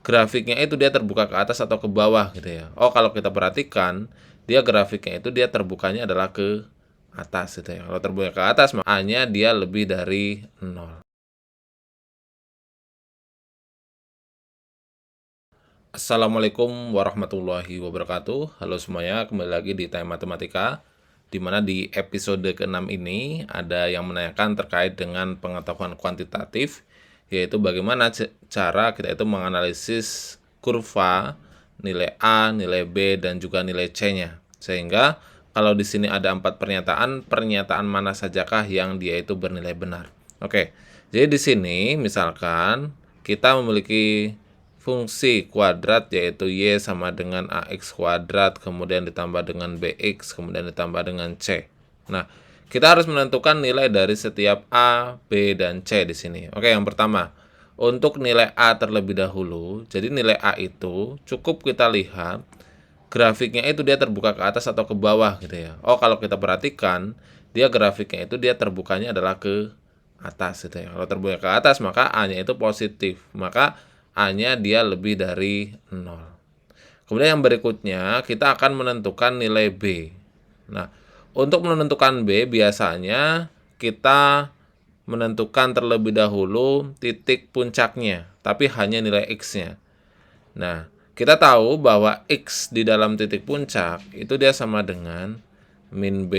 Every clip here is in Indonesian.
grafiknya itu dia terbuka ke atas atau ke bawah gitu ya. Oh, kalau kita perhatikan, dia grafiknya itu dia terbukanya adalah ke atas gitu ya. Kalau terbuka ke atas, maka A-nya dia lebih dari 0. Assalamualaikum warahmatullahi wabarakatuh. Halo semuanya, kembali lagi di Time Matematika, di mana di episode ke-6 ini ada yang menanyakan terkait dengan pengetahuan kuantitatif, yaitu bagaimana cara kita itu menganalisis kurva, nilai A, nilai B, dan juga nilai C-nya. Sehingga kalau di sini ada 4 pernyataan, pernyataan mana sajakah yang dia itu bernilai benar. Oke, jadi di sini misalkan kita memiliki fungsi kuadrat yaitu y sama dengan ax kuadrat, kemudian ditambah dengan bx, kemudian ditambah dengan c. Nah, kita harus menentukan nilai dari setiap a, b, dan c di sini. Oke, yang pertama, untuk nilai a terlebih dahulu, jadi nilai a itu cukup kita lihat grafiknya itu dia terbuka ke atas atau ke bawah gitu ya. Oh, kalau kita perhatikan, dia grafiknya itu dia terbukanya adalah ke atas gitu ya. Kalau terbuka ke atas, maka A-nya itu positif. Maka A-nya dia lebih dari 0. Kemudian yang berikutnya, kita akan menentukan nilai B. Nah, untuk menentukan B, biasanya kita menentukan terlebih dahulu titik puncaknya, tapi hanya nilai X-nya. Nah, kita tahu bahwa X di dalam titik puncak itu dia sama dengan min B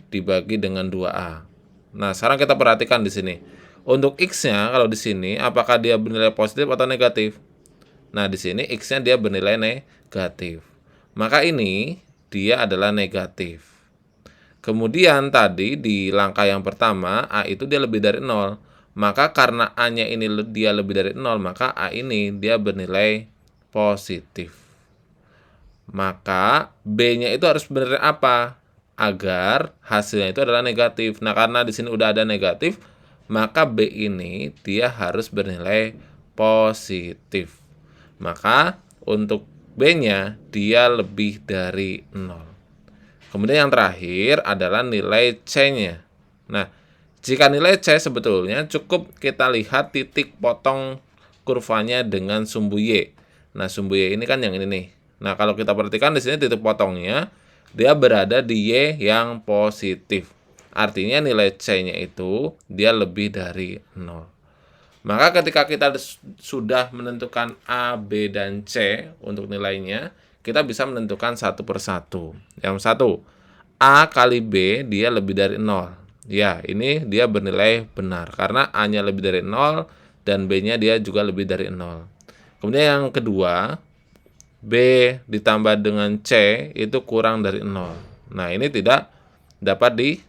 dibagi dengan 2A. Nah, sekarang kita perhatikan di sini. Untuk X-nya, kalau di sini, apakah dia bernilai positif atau negatif? Nah, di sini X-nya dia bernilai negatif. Maka ini dia adalah negatif. Kemudian tadi di langkah yang pertama, A itu dia lebih dari 0. Maka karena A-nya ini dia lebih dari 0, maka A ini dia bernilai positif. Maka B-nya itu harus bernilai apa? Agar hasilnya itu adalah negatif. Nah, karena di sini udah ada negatif, maka B ini dia harus bernilai positif. Maka untuk B-nya dia lebih dari 0. Kemudian yang terakhir adalah nilai C-nya. Nah, jika nilai C sebetulnya cukup kita lihat titik potong kurvanya dengan sumbu Y. Nah, sumbu Y ini kan yang ini nih. Nah, kalau kita perhatikan di sini titik potongnya dia berada di Y yang positif. Artinya nilai C-nya itu dia lebih dari 0. Maka ketika kita sudah menentukan A, B, dan C untuk nilainya, kita bisa menentukan satu persatu. Yang satu, A kali B dia lebih dari 0. Ya, ini dia bernilai benar karena A-nya lebih dari 0 dan B-nya dia juga lebih dari 0. Kemudian yang kedua, B ditambah dengan C itu kurang dari 0. Nah, ini tidak dapat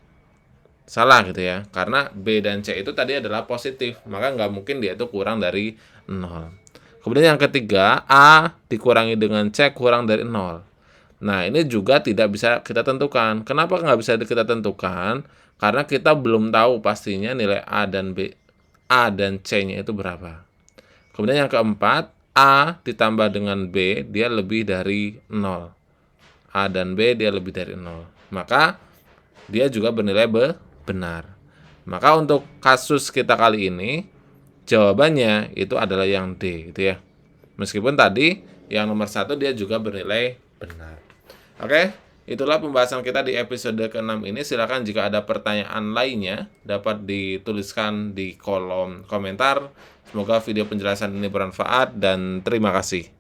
salah gitu ya, karena B dan C itu tadi adalah positif, maka nggak mungkin dia itu kurang dari 0. Kemudian yang ketiga, A dikurangi dengan C kurang dari 0. Nah, ini juga tidak bisa kita tentukan. Kenapa nggak bisa kita tentukan? Karena kita belum tahu pastinya nilai A dan C-nya itu berapa. Kemudian yang keempat, A ditambah dengan B, dia lebih dari 0. A dan B dia lebih dari 0. Maka dia juga bernilai benar. Maka untuk kasus kita kali ini, jawabannya itu adalah yang D gitu ya. Meskipun tadi yang nomor 1 dia juga bernilai benar. Oke, itulah pembahasan kita di episode ke-6 ini. Silakan jika ada pertanyaan lainnya dapat dituliskan di kolom komentar. Semoga video penjelasan ini bermanfaat dan terima kasih.